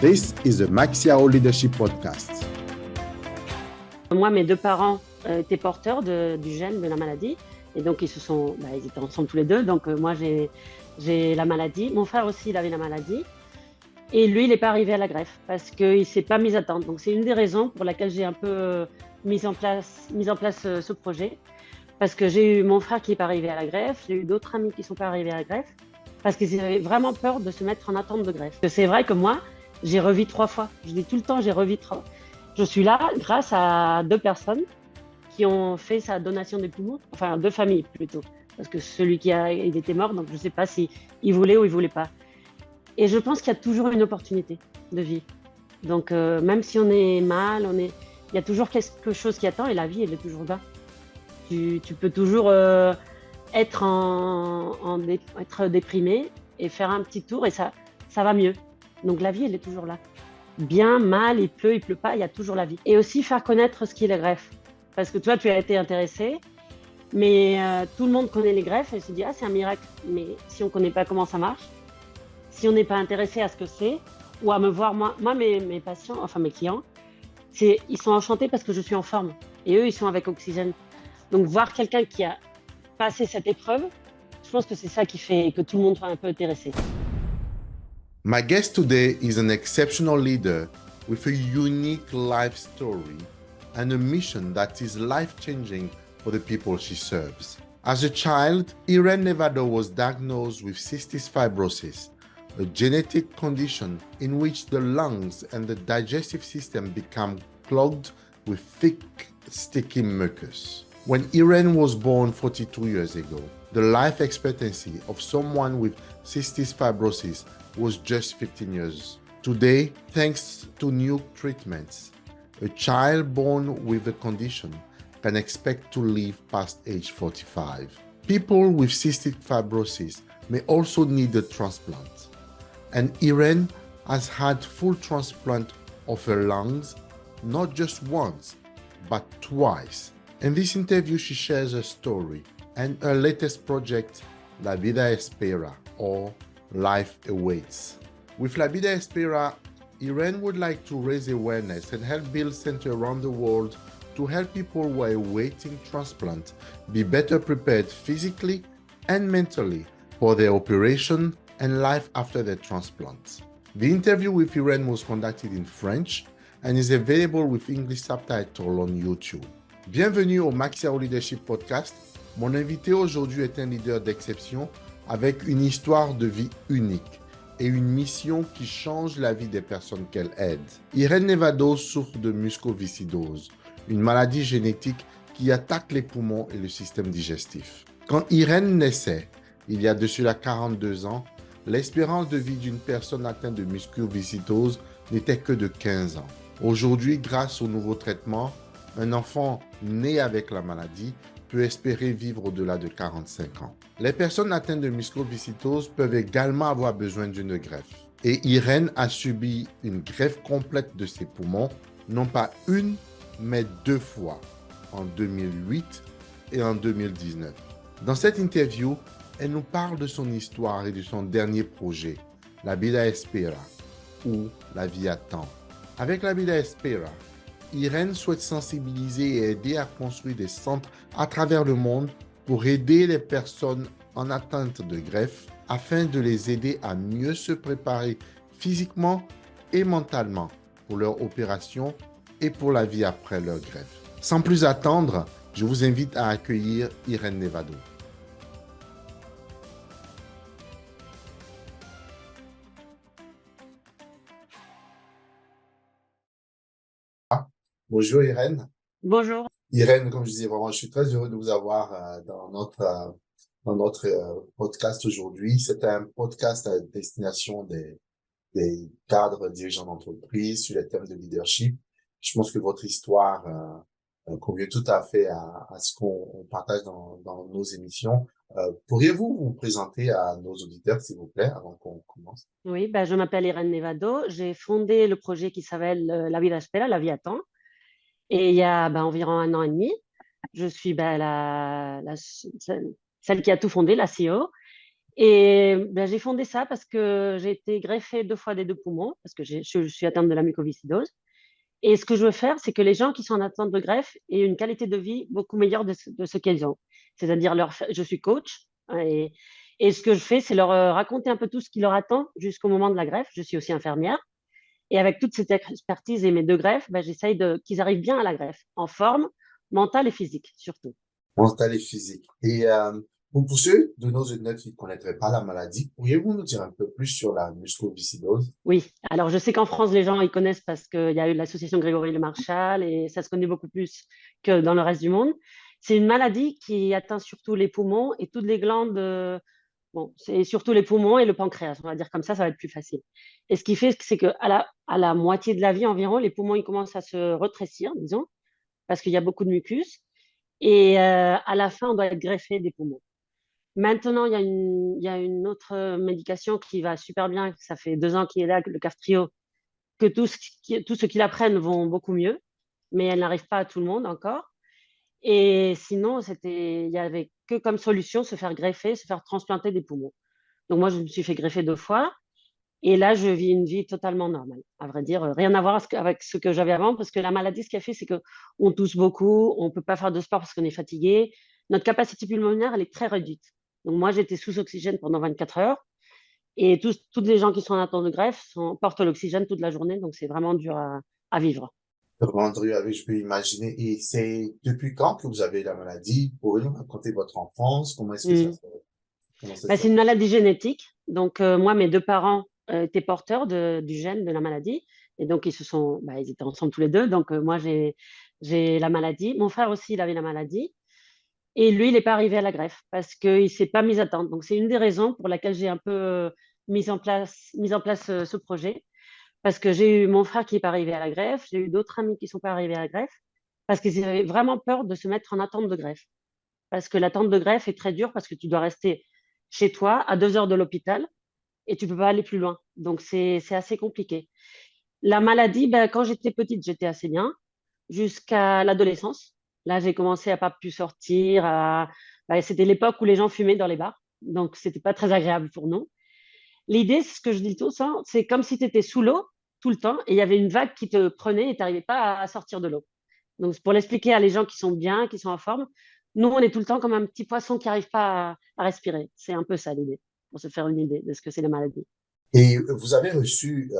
This is the Maxiao Leadership Podcast. Moi, mes deux parents étaient porteurs du gène de la maladie. Et donc, ils étaient ensemble tous les deux. Donc, moi, j'ai la maladie. Mon frère aussi, il avait la maladie. Et lui, il n'est pas arrivé à la greffe parce qu'il ne s'est pas mis à temps. Donc, c'est une des raisons pour laquelle j'ai un peu mis en place ce projet. Parce que j'ai eu mon frère qui n'est pas arrivé à la greffe. J'ai eu d'autres amis qui ne sont pas arrivés à la greffe. Parce qu'ils avaient vraiment peur de se mettre en attente de greffe. C'est vrai que moi, j'ai revu 3 fois. Je dis tout le temps, j'ai revu 3 fois. Je suis là grâce à 2 personnes qui ont fait sa donation des poumons, enfin 2 familles plutôt, parce que il était mort, donc je ne sais pas s'il voulait ou il ne voulait pas. Et je pense qu'il y a toujours une opportunité de vie. Donc même si on est mal, il y a toujours quelque chose qui attend et la vie, elle est toujours là. Tu peux toujours être déprimé et faire un petit tour et ça va mieux. Donc la vie, elle est toujours là. Bien, mal, il pleut pas, il y a toujours la vie. Et aussi faire connaître ce qu'est la greffe. Parce que toi, tu as été intéressé, mais tout le monde connaît les greffes et se dit « Ah, c'est un miracle ». Mais si on ne connaît pas comment ça marche, si on n'est pas intéressé à ce que c'est, ou à me voir, moi mes patients, enfin mes clients, ils sont enchantés parce que je suis en forme. Et eux, ils sont avec oxygène. Donc voir quelqu'un qui a passé cette épreuve, je pense que c'est ça qui fait que tout le monde soit un peu intéressé. My guest today is an exceptional leader with a unique life story and a mission that is life-changing for the people she serves. As a child, Irene Nevado was diagnosed with cystic fibrosis, a genetic condition in which the lungs and the digestive system become clogged with thick, sticky mucus. When Irene was born 42 years ago, the life expectancy of someone with cystic fibrosis was just 15 years. Today, thanks to new treatments, a child born with the condition can expect to live past age 45. People with cystic fibrosis may also need a transplant. And Irene has had full transplant of her lungs, not just once, but twice. In this interview, she shares her story and her latest project, La Vida Espera, or Life Awaits. With La Vida Espera, Irene would like to raise awareness and help build centers around the world to help people who are awaiting transplant be better prepared physically and mentally for their operation and life after their transplant. The interview with Irene was conducted in French and is available with English subtitles on YouTube. Bienvenue au Maxiao Leadership Podcast. Mon invité aujourd'hui est un leader d'exception avec une histoire de vie unique et une mission qui change la vie des personnes qu'elle aide. Irene Nevado souffre de mucoviscidose, une maladie génétique qui attaque les poumons et le système digestif. Quand Irene naissait, il y a de cela 42 ans, l'espérance de vie d'une personne atteinte de mucoviscidose n'était que de 15 ans. Aujourd'hui, grâce aux nouveaux traitements, un enfant né avec la maladie peut espérer vivre au-delà de 45 ans. Les personnes atteintes de mucoviscidose peuvent également avoir besoin d'une greffe. Et Irene a subi une greffe complète de ses poumons, non pas une, mais 2 fois, en 2008 et en 2019. Dans cette interview, elle nous parle de son histoire et de son dernier projet, La Vida Espera, ou La Vie Attend. Avec La Vida Espera, Irene souhaite sensibiliser et aider à construire des centres à travers le monde pour aider les personnes en attente de greffe afin de les aider à mieux se préparer physiquement et mentalement pour leur opération et pour la vie après leur greffe. Sans plus attendre, je vous invite à accueillir Irene Nevado. Bonjour Irene. Bonjour. Irene, comme je disais, vraiment, je suis très heureux de vous avoir dans notre podcast aujourd'hui. C'est un podcast à destination des cadres dirigeants d'entreprise sur les thèmes de leadership. Je pense que votre histoire convient tout à fait à ce qu'on partage dans nos émissions. Pourriez-vous vous présenter à nos auditeurs, s'il vous plaît, avant qu'on commence? Oui, je m'appelle Irene Nevado. J'ai fondé le projet qui s'appelle La Vida Espera, La Vie Attend. Et il y a environ 1 an et demi, je suis celle qui a tout fondé, la CEO. Et ben, j'ai fondé ça parce que j'ai été greffée 2 fois des 2 poumons, parce que je suis atteinte de la mucoviscidose. Et ce que je veux faire, c'est que les gens qui sont en attente de greffe aient une qualité de vie beaucoup meilleure de ce qu'ils ont. C'est-à-dire, je suis coach, hein, et ce que je fais, c'est leur raconter un peu tout ce qui leur attend jusqu'au moment de la greffe. Je suis aussi infirmière. Et avec toute cette expertise et mes 2 greffes, ben, j'essaye qu'ils arrivent bien à la greffe, en forme mentale et physique surtout. Mental et physique. Et pour ceux de nos auditeurs qui ne connaîtraient pas la maladie, pourriez-vous nous dire un peu plus sur la mucoviscidose? Oui, alors je sais qu'en France, les gens ils connaissent parce qu'il y a eu l'association Grégory Le Marchal et ça se connaît beaucoup plus que dans le reste du monde. C'est une maladie qui atteint surtout les poumons et toutes les glandes. Bon, c'est surtout les poumons et le pancréas. On va dire comme ça va être plus facile. Et ce qui fait, c'est qu'à la moitié de la vie environ, les poumons ils commencent à se rétrécir, disons, parce qu'il y a beaucoup de mucus. Et à la fin, on doit être greffé des poumons. Maintenant, il y a une autre médication qui va super bien. Ça fait 2 ans qu'il est là, le Kaftrio, que tous ceux qui la prennent vont beaucoup mieux, mais elle n'arrive pas à tout le monde encore. Et sinon, il y avait que comme solution se faire greffer, se faire transplanter des poumons. Donc moi, je me suis fait greffer 2 fois. Et là, je vis une vie totalement normale. À vrai dire, rien à voir avec ce que j'avais avant, parce que la maladie, ce qu'elle fait, c'est qu'on tousse beaucoup, on ne peut pas faire de sport parce qu'on est fatigué. Notre capacité pulmonaire, elle est très réduite. Donc moi, j'étais sous oxygène pendant 24 heures. Et toutes les gens qui sont en attente de greffe portent l'oxygène toute la journée. Donc c'est vraiment dur à vivre. Rendre avec, je peux imaginer. Et c'est depuis quand que vous avez la maladie? Pourriez-vous nous raconter votre enfance? Comment est-ce que ça Mm. se, comment ça Bah, se... c'est une maladie génétique. Donc, moi, mes 2 parents étaient porteurs du gène de la maladie. Et donc, ils étaient ensemble tous les deux. Donc, moi, j'ai la maladie. Mon frère aussi, il avait la maladie. Et lui, il n'est pas arrivé à la greffe parce qu'il ne s'est pas mis à temps. Donc, c'est une des raisons pour laquelle j'ai un peu mis en place ce projet. Parce que j'ai eu mon frère qui n'est pas arrivé à la greffe. J'ai eu d'autres amis qui ne sont pas arrivés à la greffe parce qu'ils avaient vraiment peur de se mettre en attente de greffe. Parce que l'attente de greffe est très dure parce que tu dois rester chez toi à 2 heures de l'hôpital et tu ne peux pas aller plus loin. Donc, c'est assez compliqué. La maladie, ben, quand j'étais petite, j'étais assez bien jusqu'à l'adolescence. Là, j'ai commencé à pas plus sortir. Ben, c'était l'époque où les gens fumaient dans les bars. Donc, c'était pas très agréable pour nous. L'idée, c'est ce que je dis tout ça, c'est comme si tu étais sous l'eau tout le temps et il y avait une vague qui te prenait et tu n'arrivais pas à sortir de l'eau. Donc, pour l'expliquer à les gens qui sont bien, qui sont en forme, nous, on est tout le temps comme un petit poisson qui n'arrive pas à respirer. C'est un peu ça l'idée, pour se faire une idée de ce que c'est la maladie. Et vous avez reçu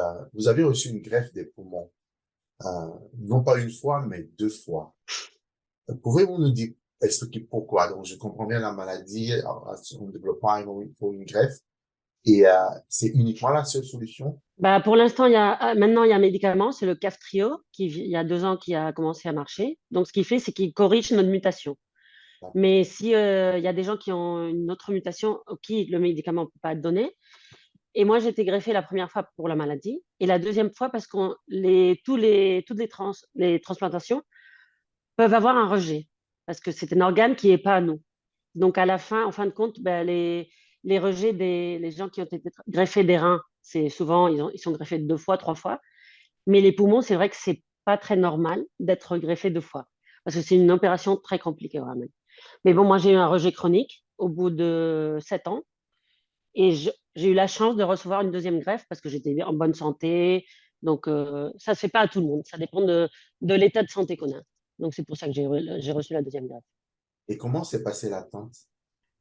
une greffe des poumons, euh, non pas une fois, mais 2 fois. Pouvez-vous nous dire, expliquer pourquoi? Donc, je comprends bien la maladie, à son développement, il faut une greffe. Et c'est uniquement la seule solution? Bah, pour l'instant, maintenant, il y a un médicament, c'est le Kaftrio, il y a 2 ans qui a commencé à marcher. Donc, ce qu'il fait, c'est qu'il corrige notre mutation. Mais si il y a des gens qui ont une autre mutation, qui le médicament ne peut pas être donné. Et moi, j'ai été greffée la première fois pour la maladie et la deuxième fois parce que toutes les transplantations peuvent avoir un rejet parce que c'est un organe qui n'est pas à nous. Donc, à la fin, en fin de compte, ben, les rejets les gens qui ont été greffés des reins, c'est souvent, ils sont greffés 2 fois, 3 fois. Mais les poumons, c'est vrai que c'est pas très normal d'être greffé 2 fois parce que c'est une opération très compliquée vraiment. Mais bon, moi, j'ai eu un rejet chronique au bout de 7 ans et j'ai eu la chance de recevoir une deuxième greffe parce que j'étais en bonne santé. Donc, ça ne se fait pas à tout le monde. Ça dépend de l'état de santé qu'on a. Donc, c'est pour ça que j'ai reçu la deuxième greffe. Et comment s'est passée l'attente?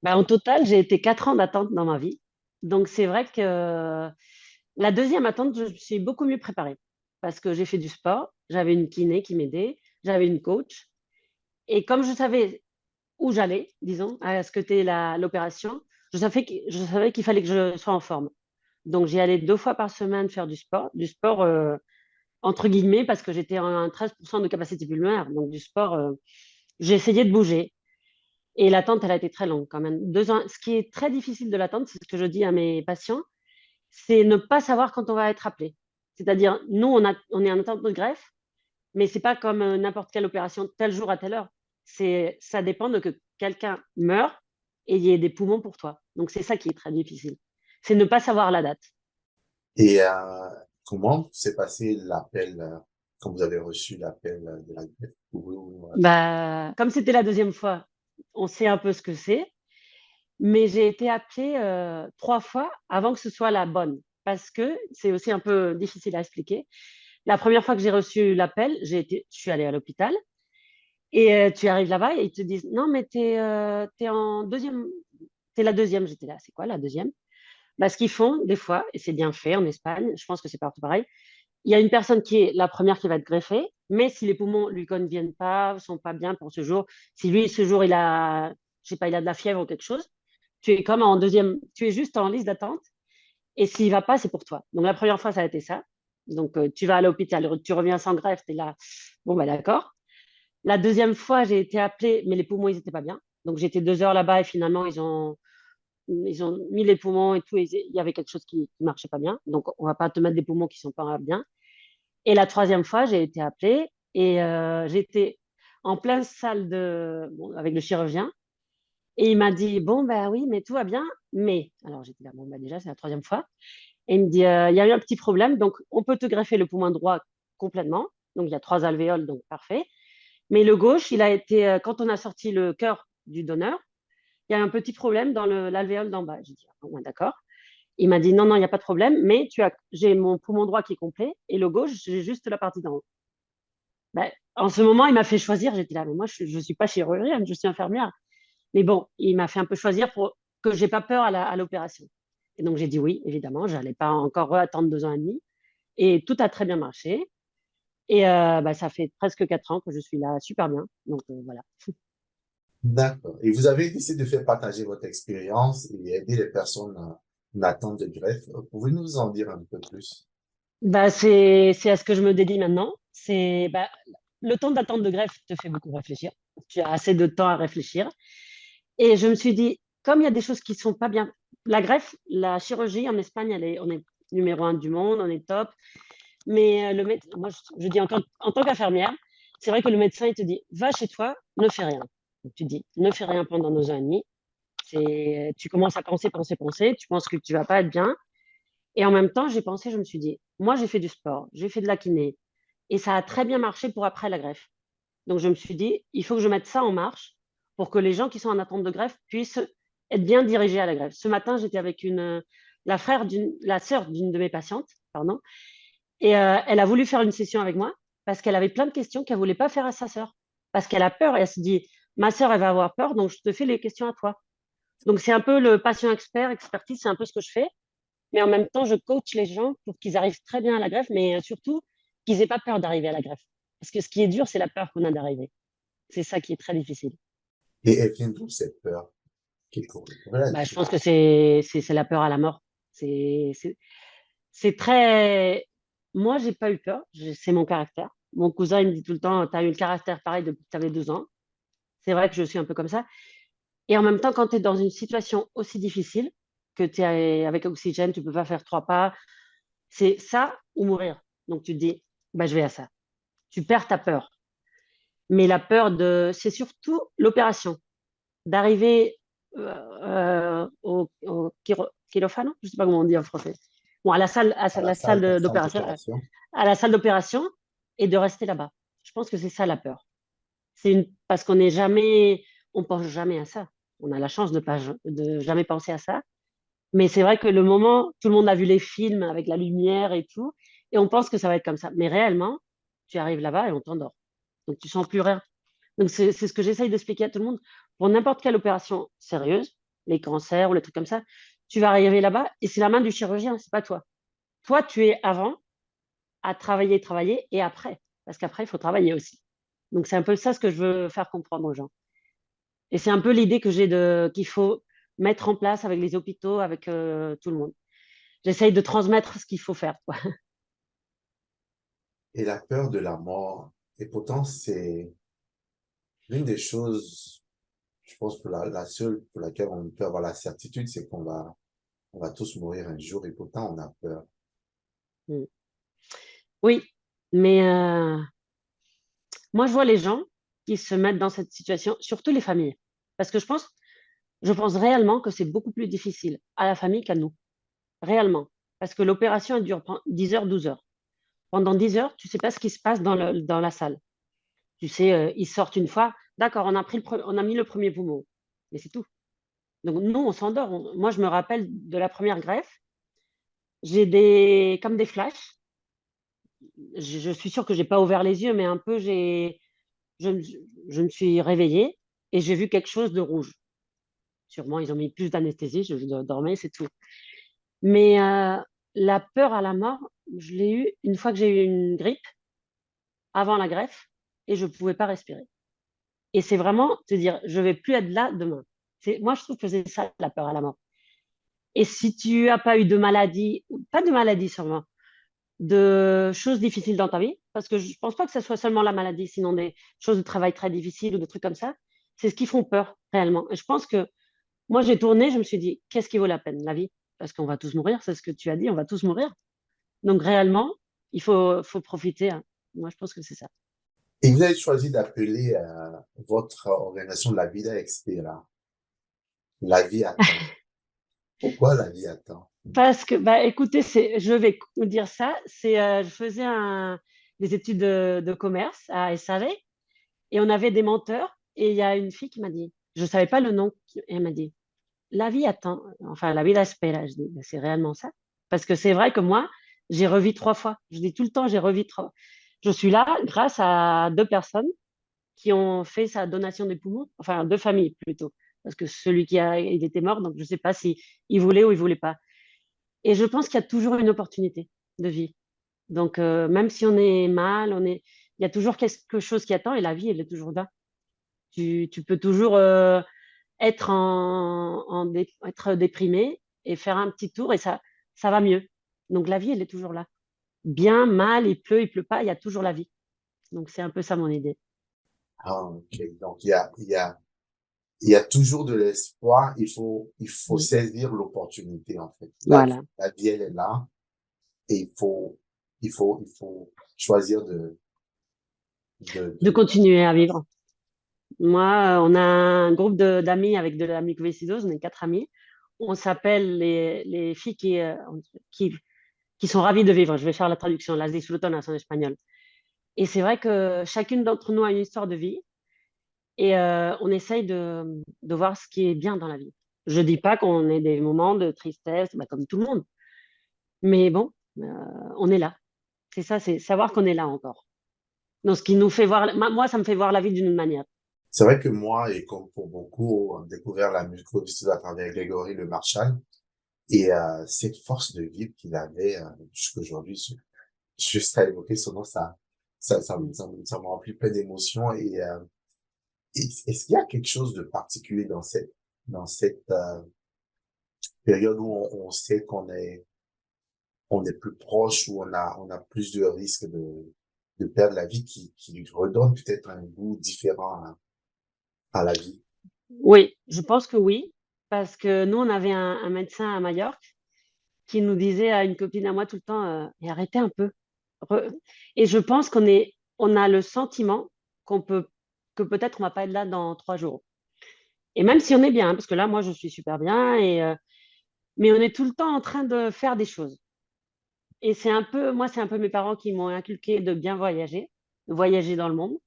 Bah, en total, j'ai été 4 ans d'attente dans ma vie. Donc, c'est vrai que la deuxième attente, je me suis beaucoup mieux préparée parce que j'ai fait du sport, j'avais une kiné qui m'aidait, j'avais une coach. Et comme je savais où j'allais, disons, à ce que était l'opération, je savais qu'il fallait que je sois en forme. Donc, j'y allais 2 fois par semaine faire du sport entre guillemets, parce que j'étais en 13% de capacité pulmonaire. Donc, du sport, j'ai essayé de bouger. Et l'attente, elle a été très longue quand même. 2 ans. Ce qui est très difficile de l'attente, c'est ce que je dis à mes patients, c'est ne pas savoir quand on va être appelé. C'est-à-dire, nous, on est en attente de greffe, mais c'est pas comme n'importe quelle opération, tel jour à telle heure. Ça dépend de que quelqu'un meure et il y ait des poumons pour toi. Donc, c'est ça qui est très difficile. C'est ne pas savoir la date. Et comment s'est passé l'appel, quand vous avez reçu l'appel de la greffe? Bah, comme c'était la deuxième fois, on sait un peu ce que c'est. Mais j'ai été appelée 3 fois avant que ce soit la bonne. Parce que c'est aussi un peu difficile à expliquer. La première fois que j'ai reçu l'appel, je suis allée à l'hôpital. Et tu arrives là-bas et ils te disent, non, mais t'es en deuxième, t'es la deuxième. J'étais là, c'est quoi la deuxième? Bah, ce qu'ils font, des fois, et c'est bien fait en Espagne, je pense que c'est partout pareil, il y a une personne qui est la première qui va être greffée, mais si les poumons lui conviennent pas, sont pas bien pour ce jour, si lui, ce jour, je sais pas, il a de la fièvre ou quelque chose, tu es comme en deuxième, tu es juste en liste d'attente, et s'il va pas, c'est pour toi. Donc la première fois, ça a été ça. Donc tu vas à l'hôpital, tu reviens sans greffe, tu es là, bon, bah d'accord. La deuxième fois, j'ai été appelée, mais les poumons, ils étaient pas bien. Donc j'étais 2 heures là-bas et finalement, ils ont mis les poumons et tout. Et il y avait quelque chose qui marchait pas bien. Donc on va pas te mettre des poumons qui sont pas bien. Et la troisième fois, j'ai été appelée et j'étais en pleine salle bon, avec le chirurgien. Et il m'a dit, bon, ben oui, mais tout va bien. Mais, alors j'étais là, bon, ben déjà, c'est la troisième fois. Et il me dit, il y a eu un petit problème. Donc on peut te greffer le poumon droit complètement. Donc il y a 3 alvéoles, donc parfait. Mais le gauche, il a été, quand on a sorti le cœur du donneur, il y a un petit problème dans l'alvéole d'en bas. J'ai dit, ah, bon, d'accord. Il m'a dit, non, non, il n'y a pas de problème, mais j'ai mon poumon droit qui est complet et le gauche, j'ai juste la partie d'en haut. Ben, en ce moment, il m'a fait choisir. J'étais là, mais moi, je ne suis pas chirurgienne, je suis infirmière. Mais bon, il m'a fait un peu choisir pour que je n'ai pas peur à l'opération. Et donc, j'ai dit oui, évidemment, je n'allais pas encore attendre 2 ans et demi. Et tout a très bien marché. Et ben, ça fait presque 4 ans que je suis là super bien. Donc, voilà. D'accord. Et vous avez décidé de faire partager votre expérience et aider les personnes en attente de greffe. Pouvez-vous nous en dire un peu plus? Bah, c'est à ce que je me dédie maintenant. Bah, le temps d'attente de greffe te fait beaucoup réfléchir. Tu as assez de temps à réfléchir. Et je me suis dit, comme il y a des choses qui sont pas bien, la greffe, la chirurgie en Espagne, on est numéro 1 du monde, on est top. Mais le médecin, moi, je dis encore, en tant qu'infirmière, c'est vrai que le médecin, il te dit, va chez toi, ne fais rien. Donc, tu dis, ne fais rien pendant 2 ans et demi. Tu commences à penser, penser, penser. Tu penses que tu vas pas être bien. Et en même temps, j'ai pensé, je me suis dit, moi, j'ai fait du sport, j'ai fait de la kiné, et ça a très bien marché pour après la greffe. Donc, je me suis dit, il faut que je mette ça en marche pour que les gens qui sont en attente de greffe puissent être bien dirigés à la greffe. Ce matin, j'étais avec la sœur d'une de mes patientes, pardon, et elle a voulu faire une session avec moi parce qu'elle avait plein de questions qu'elle voulait pas faire à sa sœur, parce qu'elle a peur et elle se dit, ma sœur, elle va avoir peur, donc je te fais les questions à toi. Donc, c'est un peu le patient expert, expertise, c'est un peu ce que je fais. Mais en même temps, je coach les gens pour qu'ils arrivent très bien à la greffe, mais surtout qu'ils n'aient pas peur d'arriver à la greffe. Parce que ce qui est dur, c'est la peur qu'on a d'arriver. C'est ça qui est très difficile. Et elle vient d'où cette peur Voilà. Bah, je pense que c'est la peur à la mort. C'est c'est- c'est très. Moi, j'ai pas eu peur. C'est mon caractère. Mon cousin, il me dit tout le temps, tu as eu le caractère pareil depuis que tu avais 2 ans. C'est vrai que je suis un peu comme ça. Et en même temps, quand tu es dans une situation aussi difficile, que tu es avec oxygène, tu peux pas faire 3 pas, c'est ça ou mourir. Donc tu te dis, bah, je vais à ça. Tu perds ta peur. Mais la peur c'est surtout l'opération, d'arriver au quirophano, je ne sais pas comment on dit en français. Bon, À la salle la salle d'opération, d'opération. à la salle d'opération et de rester là-bas. Je pense que c'est ça la peur. Parce qu'on n'est jamais, on pense jamais à ça. On a la chance de jamais penser à ça. Mais c'est vrai que le moment, tout le monde a vu les films avec la lumière et tout, et on pense que ça va être comme ça. Mais réellement, tu arrives là-bas et on t'endort. Donc tu sens plus rien. Donc c'est ce que j'essaye d'expliquer à tout le monde. Pour n'importe quelle opération sérieuse, les cancers ou les trucs comme ça, tu vas arriver là-bas et c'est la main du chirurgien, c'est pas toi. Toi, tu es avant à travailler, travailler et après. Parce qu'après, il faut travailler aussi. Donc c'est un peu ça ce que je veux faire comprendre aux gens. Et c'est un peu l'idée que j'ai qu'il faut mettre en place avec les hôpitaux, avec tout le monde. J'essaye de transmettre ce qu'il faut faire, quoi. Et la peur de la mort. Et pourtant, c'est l'une des choses, je pense, la seule pour laquelle on peut avoir la certitude, c'est on va tous mourir un jour et pourtant on a peur. Mm. Oui, mais moi, je vois les gens qui se mettent dans cette situation, surtout les familles. Parce que je pense réellement que c'est beaucoup plus difficile à la famille qu'à nous. Réellement. Parce que l'opération, elle dure 10 heures, 12 heures. Pendant 10 heures, tu ne sais pas ce qui se passe dans la salle. Tu sais, ils sortent une fois. D'accord, on a mis le premier poumon. Mais c'est tout. Donc, nous, on s'endort. Moi, je me rappelle de la première greffe, j'ai comme des flashs. Je suis sûre que j'ai pas ouvert les yeux, mais un peu, je, me- je me suis réveillée et j'ai vu quelque chose de rouge. Sûrement, ils ont mis plus d'anesthésie, je dormais, c'est tout. Mais la peur à la mort, je l'ai eue une fois que j'ai eu une grippe avant la greffe et je ne pouvais pas respirer. Et c'est vraiment te dire, je ne vais plus être là demain. Moi, je trouve que c'est ça la peur à la mort. Et si tu n'as pas eu de maladie, pas de maladie sûrement, de choses difficiles dans ta vie, parce que je ne pense pas que ce soit seulement la maladie, sinon des choses de travail très difficiles ou des trucs comme ça, c'est ce qui font peur réellement. Et je pense que moi, j'ai tourné, je me suis dit, qu'est-ce qui vaut la peine, la vie? Parce qu'on va tous mourir, c'est ce que tu as dit, on va tous mourir. Donc réellement, faut profiter, hein. Moi, je pense que c'est ça. Et vous avez choisi d'appeler votre organisation La Vida Expira. La vie attend. Pourquoi la vie attend? Parce que, bah, écoutez, je vais vous dire ça, je faisais des études de commerce à SAV et on avait des menteurs et il y a une fille qui m'a dit, je ne savais pas le nom, et elle m'a dit, la vie attend, enfin, la vida espera. Je dis, bah, c'est réellement ça. Parce que c'est vrai que moi, j'ai revu 3 fois. Je dis tout le temps, j'ai revu 3. Je suis là grâce à 2 personnes qui ont fait sa donation des poumons, enfin 2 familles plutôt, parce que il était mort, donc je ne sais pas si il voulait ou il voulait pas. Et je pense qu'il y a toujours une opportunité de vie. Donc même si on est mal, il y a toujours quelque chose qui attend et la vie, elle est toujours là. Tu peux toujours être déprimé et faire un petit tour et ça va mieux. Donc la vie, elle est toujours là. Bien, mal, il pleut pas, il y a toujours la vie. Donc c'est un peu ça mon idée. Ah, ok. Donc, il y a toujours de l'espoir. Il faut Mm. saisir l'opportunité, en fait. Voilà. La vie, elle est là. Et il faut choisir De de, continuer à vivre. Moi, on a un groupe d'amis avec de la mucoviscidose, on est 4 amis. On s'appelle les filles qui, qui sont ravies de vivre. Je vais faire la traduction, las disfrutonas en espagnol. Et c'est vrai que chacune d'entre nous a une histoire de vie et on essaye de voir ce qui est bien dans la vie. Je dis pas qu'on ait des moments de tristesse, bah, comme tout le monde, mais bon, euh, on est là. C'est ça, c'est savoir qu'on est là encore. Donc, ce qui nous fait voir, moi, ça me fait voir la vie d'une manière. C'est vrai que moi, et comme pour beaucoup, on a découvert la musculation à travers Grégory Le Marchal. Et cette force de vivre qu'il avait jusqu'aujourd'hui, juste à évoquer son nom, Mm. ça me remplit plein d'émotions. Est-ce qu'il y a quelque chose de particulier dans cette période où on sait on est plus proche, où on a plus de risques de perdre la vie qui lui redonne peut-être un goût différent à la vie? Oui, je pense que oui, parce que nous, on avait un médecin à Majorque qui nous disait à une copine à moi tout le temps, et arrêtez un peu. Re- Et je pense on a le sentiment que peut-être on va pas être là dans 3 jours. Et même si on est bien, hein, parce que là, moi, je suis super bien, mais on est tout le temps en train de faire des choses. Et moi, c'est un peu mes parents qui m'ont inculqué de bien voyager, de voyager dans le monde,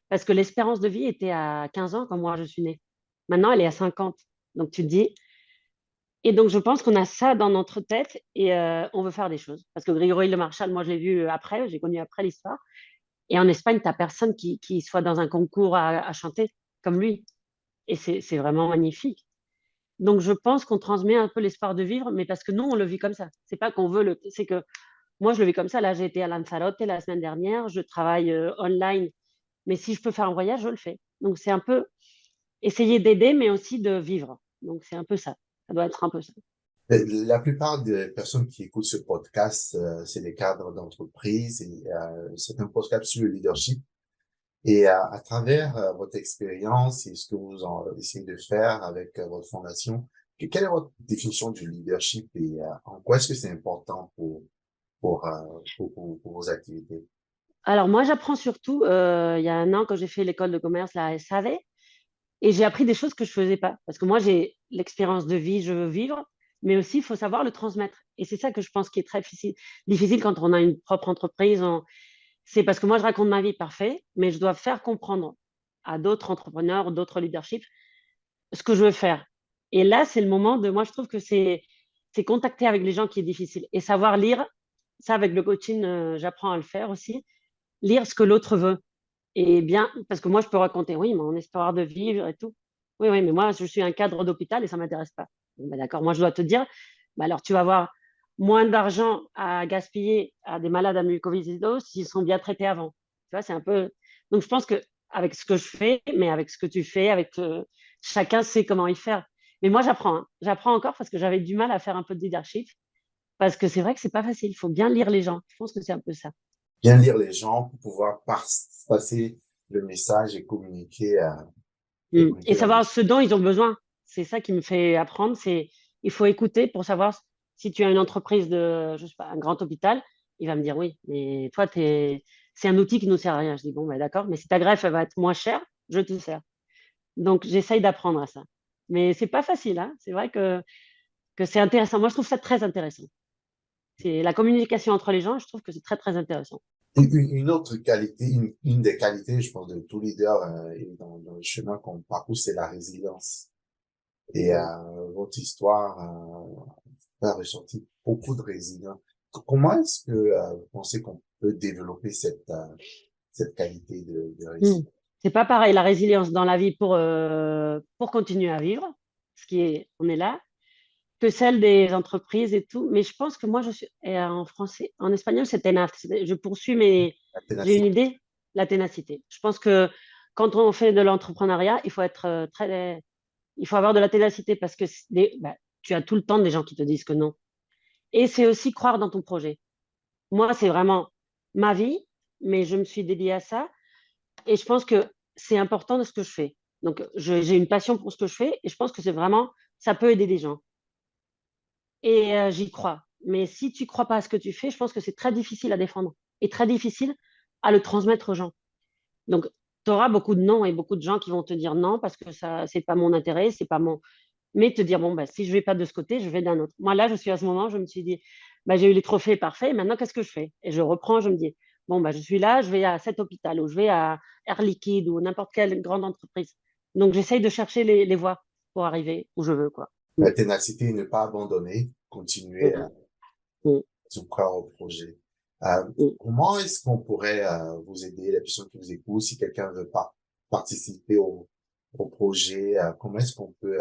parce que l'espérance de vie était à 15 ans quand moi, je suis née. Maintenant, elle est à 50. Donc, tu te dis, et donc, je pense qu'on a ça dans notre tête et on veut faire des choses. Parce que Grégory Le Marchal, moi, je l'ai vu après, j'ai connu après l'histoire. Et en Espagne, tu n'as personne qui soit dans un concours à chanter comme lui. Et c'est vraiment magnifique. Donc, je pense qu'on transmet un peu l'espoir de vivre, mais parce que nous, on le vit comme ça. C'est pas qu'on veut c'est que moi, je le vis comme ça. Là, j'ai été à Lanzarote la semaine dernière. Je travaille online. Mais si je peux faire un voyage, je le fais. Donc, c'est un peu essayer d'aider, mais aussi de vivre. Donc, c'est un peu ça. Ça doit être un peu ça. La plupart des personnes qui écoutent ce podcast, c'est des cadres d'entreprise et c'est un podcast sur le leadership. Et à travers votre expérience et ce que vous essayez de faire avec votre fondation, quelle est votre définition du leadership et en quoi est-ce que c'est important pour vos activités? Alors moi, j'apprends surtout, il y a un an, quand j'ai fait l'école de commerce, la SAV, et j'ai appris des choses que je faisais pas. Parce que moi, j'ai l'expérience de vie, je veux vivre, mais aussi, il faut savoir le transmettre. Et c'est ça que je pense qui est très difficile quand on a une propre entreprise. C'est parce que moi, je raconte ma vie parfait, mais je dois faire comprendre à d'autres entrepreneurs, d'autres leaderships, ce que je veux faire. Et là, c'est le moment de, moi, je trouve que c'est contacter avec les gens qui est difficile et savoir lire. Ça, avec le coaching, j'apprends à le faire aussi. Lire ce que l'autre veut. Et bien, parce que moi, je peux raconter, oui, mon histoire de vivre et tout. Oui, oui, mais moi, je suis un cadre d'hôpital et ça ne m'intéresse pas. Bon, ben, d'accord, moi, je dois te dire, bah, alors tu vas avoir moins d'argent à gaspiller à des malades à mucoviscidose s'ils sont bien traités avant. Tu vois, c'est un peu. Donc, je pense que avec ce que je fais, mais avec ce que tu fais, avec chacun sait comment y faire. Mais moi, j'apprends. Hein. J'apprends encore parce que j'avais du mal à faire un peu de leadership. Parce que c'est vrai que c'est pas facile. Il faut bien lire les gens. Je pense que c'est un peu ça. Bien lire les gens pour pouvoir passer le message et Et communiquer la savoir leçon. ce dont ils ont besoin. C'est ça qui me fait apprendre. C'est il faut écouter pour savoir si tu as une entreprise de, je sais pas, un grand hôpital, il va me dire oui, mais toi, c'est un outil qui ne nous sert à rien. Je dis bon, ben, d'accord, mais si ta greffe elle va être moins chère, je te sers. Donc, j'essaye d'apprendre à ça. Mais c'est pas facile, hein. C'est vrai que c'est intéressant. Moi, je trouve ça très intéressant. C'est la communication entre les gens, je trouve que c'est très, très intéressant. Une autre qualité, une des qualités, je pense, de tout leader et dans le chemin qu'on parcourt, c'est la résilience. Et votre histoire a ressorti beaucoup de résilience. Comment est-ce que vous pensez qu'on peut développer cette qualité de Mm. résilience? C'est pas pareil, la résilience dans la vie pour continuer à vivre, ce qui est, on est là, que celle des entreprises et tout. Mais je pense que moi, je suis en français, en espagnol, c'est tenace. Je poursuis, mais La j'ai une ténacité. idée, la ténacité. Je pense que quand on fait de l'entrepreneuriat, il faut être il faut avoir de la ténacité parce que bah, tu as tout le temps des gens qui te disent que non. Et c'est aussi croire dans ton projet. Moi, c'est vraiment ma vie, mais je me suis dédiée à ça. Et je pense que c'est important de ce que je fais. Donc, j'ai une passion pour ce que je fais et je pense que c'est vraiment, ça peut aider des gens. Et j'y crois. Mais si tu crois pas à ce que tu fais, je pense que c'est très difficile à défendre et très difficile à le transmettre aux gens. Donc, tu auras beaucoup de non et beaucoup de gens qui vont te dire non parce que ça, c'est pas mon intérêt, c'est pas mon. Mais te dire, bon, bah, si je vais pas de ce côté, je vais d'un autre. Moi, là, je suis à ce moment, je me suis dit, bah, j'ai eu les trophées parfaits, maintenant, qu'est-ce que je fais? Et je reprends, je me dis, bon, bah, je suis là, je vais à cet hôpital ou je vais à Air Liquide ou n'importe quelle grande entreprise. Donc, j'essaye de chercher les voies pour arriver où je veux, quoi. Mm, La ténacité, ne pas abandonner, continuer mm, mm, se croire au projet. Euh, mm. Comment est-ce qu'on pourrait vous aider, les personnes qui vous écoutent, si quelqu'un veut pas participer au projet, comment est-ce qu'on peut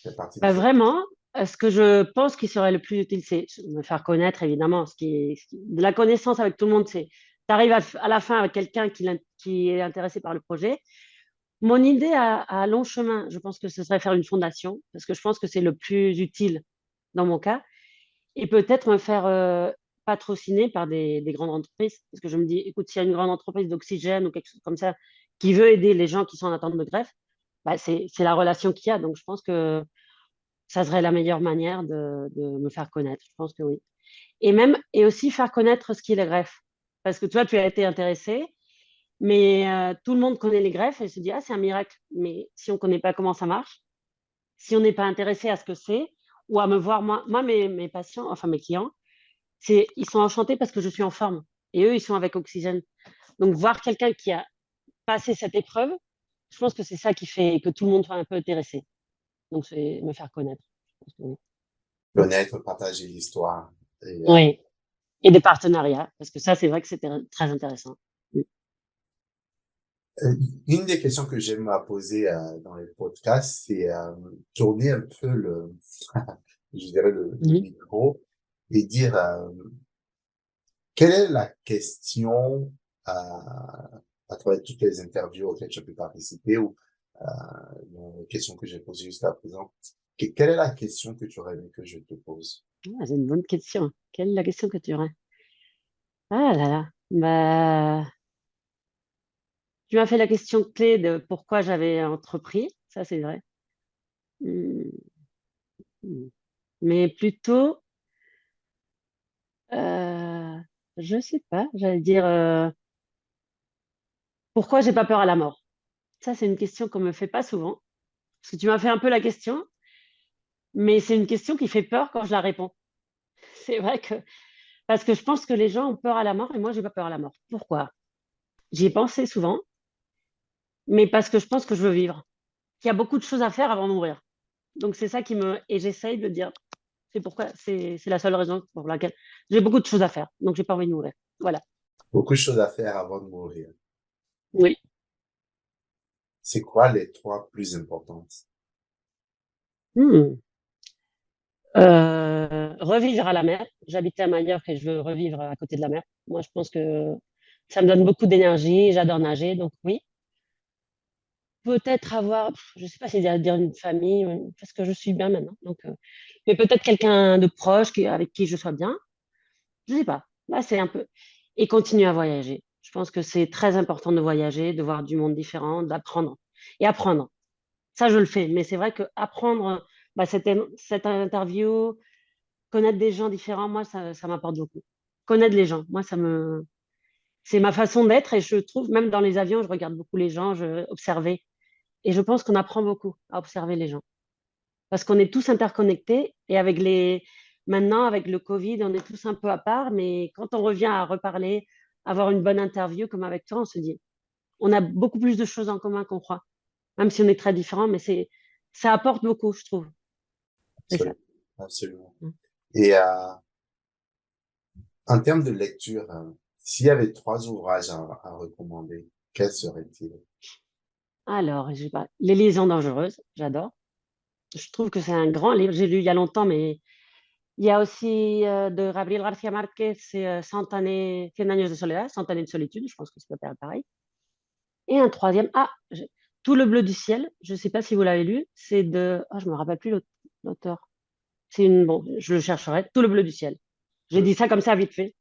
faire partie de Bah, cette... vraiment, ce que je pense qui serait le plus utile, c'est me faire connaître, évidemment. De la connaissance avec tout le monde, c'est tu arrives à la fin avec quelqu'un qui est intéressé par le projet. Mon idée à long chemin, je pense que ce serait faire une fondation, parce que je pense que c'est le plus utile dans mon cas, et peut-être me faire patrociner par des grandes entreprises, parce que je me dis, écoute, s'il y a une grande entreprise d'oxygène ou quelque chose comme ça qui veut aider les gens qui sont en attente de greffe, bah, c'est la relation qu'il y a. Donc, je pense que ça serait la meilleure manière de me faire connaître. Je pense que oui. Et même, et aussi faire connaître ce qu'est la greffe. Parce que toi, tu as été intéressé, mais tout le monde connaît les greffes et se dit, ah, c'est un miracle. Mais si on ne connaît pas comment ça marche, si on n'est pas intéressé à ce que c'est, ou à me voir, moi mes patients, enfin mes clients, ils sont enchantés parce que je suis en forme. Et eux, ils sont avec oxygène. Donc, voir quelqu'un qui a passé cette épreuve, je pense que c'est ça qui fait que tout le monde soit un peu intéressé. Donc, c'est me faire connaître. Je pense que oui. Connaître, partager l'histoire. Et, Oui. Et des partenariats, parce que ça, c'est vrai que c'était très intéressant. Mm. euh, une des questions que j'aime à poser dans les podcasts, c'est tourner un peu je dirais le Mhm. micro et dire quelle est la question à travers toutes les interviews auxquelles tu peux participer ou les questions que j'ai posées jusqu'à présent. Quelle est la question que tu aurais aimé que je te pose? Ah, c'est une bonne question. Quelle est la question que tu aurais? Ah là là. Bah, tu m'as fait la question clé de pourquoi j'avais entrepris. Ça, c'est vrai. Mm, mm. Mais plutôt, euh, je sais pas, j'allais dire pourquoi j'ai pas peur à la mort. Ça, c'est une question qu'on me fait pas souvent. Parce que tu m'as fait un peu la question, mais c'est une question qui fait peur quand je la réponds. C'est vrai que parce que je pense que les gens ont peur à la mort et moi, j'ai pas peur à la mort. Pourquoi? J'y ai pensé souvent, mais parce que je pense que je veux vivre. Qu'il y a beaucoup de choses à faire avant de mourir. Donc c'est ça et j'essaye de dire, c'est la seule raison pour laquelle j'ai beaucoup de choses à faire. Donc j'ai pas envie de mourir. Voilà. Beaucoup de choses à faire avant de mourir. Oui. C'est quoi les trois plus importantes? Hmm. Revivre à la mer. J'habitais à Majorque et je veux revivre à côté de la mer. Moi, je pense que ça me donne beaucoup d'énergie. J'adore nager, donc oui. Peut-être avoir, je sais pas si dire une famille, parce que je suis bien maintenant. Donc, mais peut-être quelqu'un de proche avec qui je sois bien. Je sais pas. Là, c'est un peu. Et continuer à voyager. Je pense que c'est très important de voyager, de voir du monde différent, d'apprendre. Et apprendre. Ça, je le fais. Mais c'est vrai que apprendre, bah, cette interview, connaître des gens différents, moi, ça m'apporte beaucoup. Connaître les gens, moi, c'est ma façon d'être et je trouve, même dans les avions, je regarde beaucoup les gens, observer. Et je pense qu'on apprend beaucoup à observer les gens. Parce qu'on est tous interconnectés et maintenant, avec le Covid, on est tous un peu à part, mais quand on revient à reparler, avoir une bonne interview comme avec toi, on se dit, on a beaucoup plus de choses en commun qu'on croit. Même si on est très différents, mais ça apporte beaucoup, je trouve. C'est ça. Absolument. Absolument. Et en termes de lecture, s'il y avait trois ouvrages à recommander, quels seraient-ils? Alors, je sais pas, Les liaisons dangereuses, j'adore. Je trouve que c'est un grand livre. J'ai lu il y a longtemps, mais il y a aussi de Gabriel García Márquez, c'est Cien años de soledad, Cent années de solitude, je pense que c'est pas pareil. Et un troisième, Tout le bleu du ciel, je ne sais pas si vous l'avez lu, c'est je me rappelle plus l'auteur. Bon, je le chercherai, Tout le bleu du ciel. J'ai dit ça comme ça vite fait.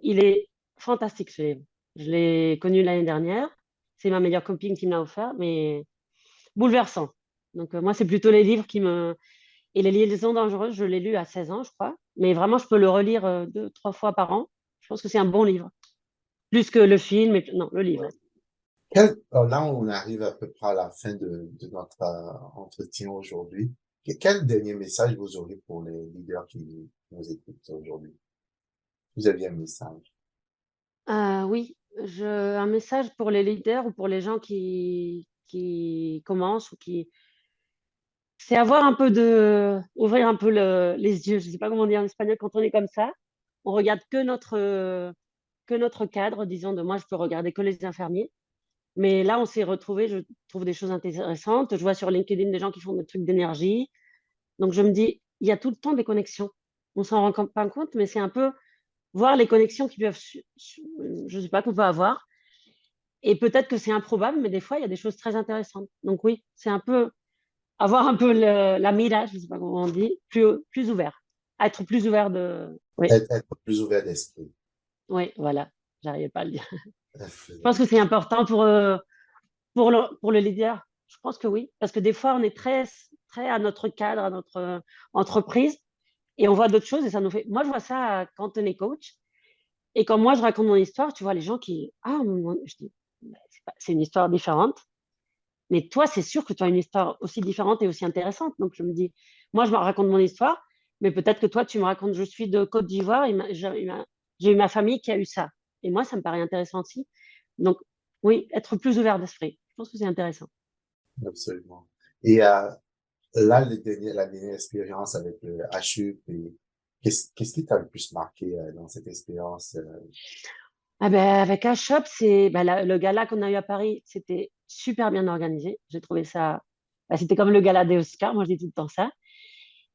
Il est fantastique ce livre. Je l'ai connu l'année dernière. C'est ma meilleure copine qui me l'a offert, mais bouleversant. Donc moi, c'est plutôt les livres qui me. Et Les liaisons dangereuses, je l'ai lu à 16 ans, je crois. Mais vraiment, je peux le relire 2, 3 fois par an. Je pense que c'est un bon livre. Plus que le film. Non, le livre. Là, on arrive à peu près à la fin de notre entretien aujourd'hui. Quel dernier message vous aurez pour les leaders qui nous écoutent aujourd'hui? Vous aviez un message. Oui, un message pour les leaders ou pour les gens qui commencent ou qui. C'est ouvrir un peu les yeux. Je ne sais pas comment dire en espagnol quand on est comme ça. On regarde que notre cadre, disons, de moi, je peux regarder que les infirmiers. Mais là, on s'est retrouvés, je trouve des choses intéressantes. Je vois sur LinkedIn des gens qui font des trucs d'énergie. Donc, je me dis, il y a tout le temps des connexions. On s'en rend pas compte, mais c'est un peu voir les connexions qui peuvent, je ne sais pas, qu'on peut avoir. Et peut-être que c'est improbable, mais des fois, il y a des choses très intéressantes. Donc, oui, c'est un peu avoir un peu la mira, je ne sais pas comment on dit, plus ouvert. Être plus ouvert de. Oui, Être plus ouvert d'esprit. oui, voilà. J'arrivais pas à le dire. Je pense Absolument. que c'est important pour le leader. Je pense que oui, parce que des fois, on est très, très à notre cadre, à notre entreprise, et on voit d'autres choses et ça nous fait. Moi, je vois ça quand on est coach. Et quand moi, je raconte mon histoire, tu vois les gens qui. Je dis, bah, c'est une histoire différente. Mais toi, c'est sûr que tu as une histoire aussi différente et aussi intéressante. Donc, je me dis, moi, je me raconte mon histoire, mais peut-être que toi, tu me racontes, je suis de Côte d'Ivoire, j'ai eu ma famille qui a eu ça. Et moi, ça me paraît intéressant aussi. Donc, oui, être plus ouvert d'esprit. Je pense que c'est intéressant. Absolument. Et là, la dernière expérience avec le HUP, qu'est-ce qui t'a le plus marqué dans cette expérience? Ah ben, avec Ashop, le gala qu'on a eu à Paris, c'était super bien organisé. J'ai trouvé ça. C'était comme le gala des Oscars, moi je dis tout le temps ça.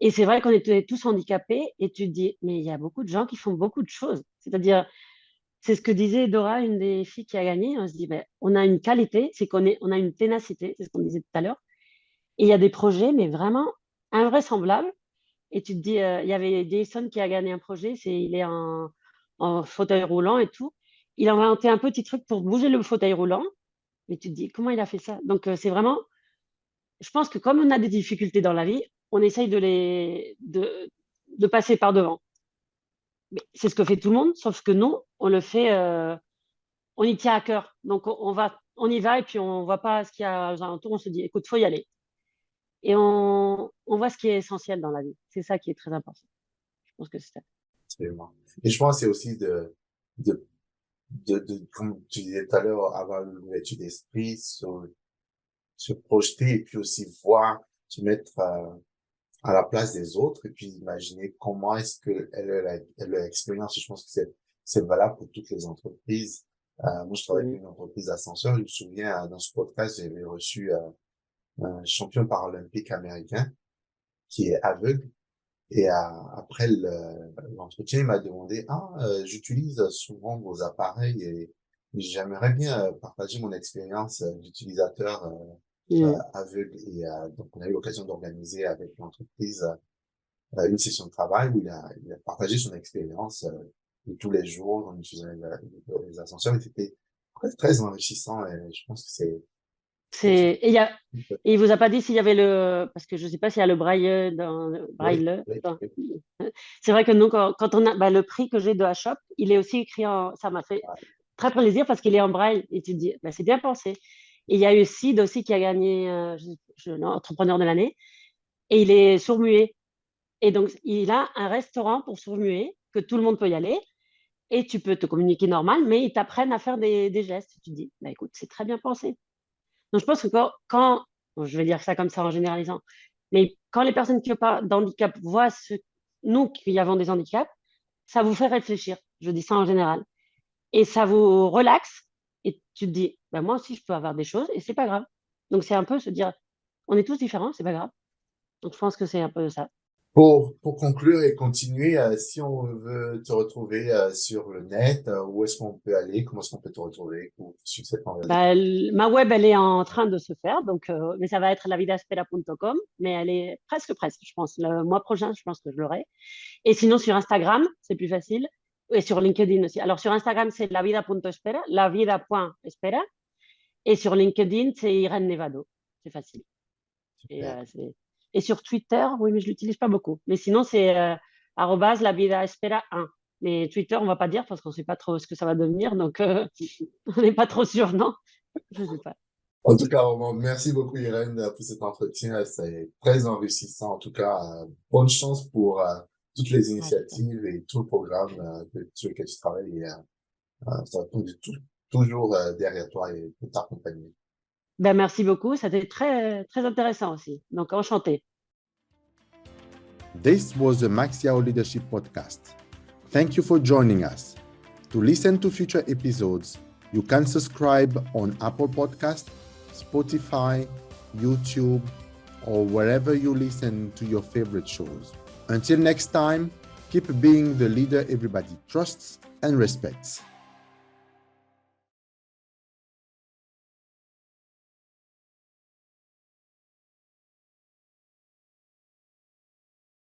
Et c'est vrai qu'on était tous handicapés et tu te dis, mais il y a beaucoup de gens qui font beaucoup de choses. C'est-à-dire, c'est ce que disait Dora, une des filles qui a gagné. On se dit, ben, on a une qualité, c'est on a une ténacité, c'est ce qu'on disait tout à l'heure. Et il y a des projets, mais vraiment invraisemblables. Et tu te dis, il y avait Jason qui a gagné un projet, il est en fauteuil roulant et tout. Il a inventé un petit truc pour bouger le fauteuil roulant. Mais tu te dis, comment il a fait ça? Donc, c'est vraiment, je pense que comme on a des difficultés dans la vie, on essaye de passer par devant. Mais c'est ce que fait tout le monde, sauf que nous, on le fait, on y tient à cœur. Donc, on y va et puis on ne voit pas ce qu'il y a aux alentours. On se dit, écoute, faut y aller. Et on voit ce qui est essentiel dans la vie. C'est ça qui est très important. Je pense que c'est ça. Absolument. Et je pense que c'est aussi de, comme tu disais tout à l'heure, avoir l'ouverture d'esprit, se projeter et puis aussi voir, se mettre à la place des autres et puis imaginer comment est-ce que elle a l'expérience. Je pense que c'est valable pour toutes les entreprises. Moi, je travaille pour une entreprise d'ascenseur. Je me souviens, dans ce podcast, j'avais reçu un champion paralympique américain qui est aveugle. Et après l'entretien, il m'a demandé, j'utilise souvent vos appareils et j'aimerais bien partager mon expérience d'utilisateur aveugle. Et donc, on a eu l'occasion d'organiser avec l'entreprise une session de travail où il a partagé son expérience de tous les jours en utilisant les ascenseurs. Et c'était très enrichissant et je pense que c'est quelque chose. Et il vous a pas dit s'il y avait parce que je sais pas s'il y a le braille dans Oui, braille. oui, oui. C'est vrai que nous, quand on a le prix que j'ai de Hachop, il est aussi écrit ça m'a fait très plaisir parce qu'il est en braille. Et tu te dis, c'est bien pensé. Et il y a eu Sid aussi qui a gagné entrepreneur de l'année et il est sourd-muet. Et donc, il a un restaurant pour sourds-muets que tout le monde peut y aller et tu peux te communiquer normal, mais ils t'apprennent à faire des gestes. Tu te dis, écoute, c'est très bien pensé. Donc, je pense que bon, je vais dire ça comme ça en généralisant, mais quand les personnes qui n'ont pas d'handicap voient nous qui avons des handicaps, ça vous fait réfléchir. Je dis ça en général. Et ça vous relaxe et tu te dis, moi aussi, je peux avoir des choses et c'est pas grave. Donc, c'est un peu se dire, on est tous différents, c'est pas grave. Donc, je pense que c'est un peu ça. Pour conclure et continuer, si on veut te retrouver sur le net, où est-ce qu'on peut aller? Comment est-ce qu'on peut te retrouver pour suivre cette conversation? Ma web, elle est en train de se faire, donc, mais ça va être lavidaspera.com, mais elle est presque, je pense. Le mois prochain, je pense que je l'aurai. Et sinon, sur Instagram, c'est plus facile. Et sur LinkedIn aussi. Alors, sur Instagram, c'est lavida.espera, lavida.espera. Et sur LinkedIn, c'est Irène Nevado. C'est facile. Et sur Twitter, oui, mais je ne l'utilise pas beaucoup. Mais sinon, c'est @lavidaespera1. Mais Twitter, on ne va pas dire parce qu'on ne sait pas trop ce que ça va devenir. Donc, on n'est pas trop sûr, non? Je ne sais pas. En tout cas, vraiment, merci beaucoup Irène pour cet entretien. C'est très enrichissant. En tout cas, bonne chance pour toutes les initiatives et tout le programme sur lequel tu travailles. Et ça va toujours derrière toi et pour t'accompagner. Merci beaucoup. C'était très, très intéressant aussi. Donc, enchanté. This was the Maxiao Leadership Podcast. Thank you for joining us. To listen to future episodes, you can subscribe on Apple Podcasts, Spotify, YouTube, or wherever you listen to your favorite shows. Until next time, keep being the leader everybody trusts and respects.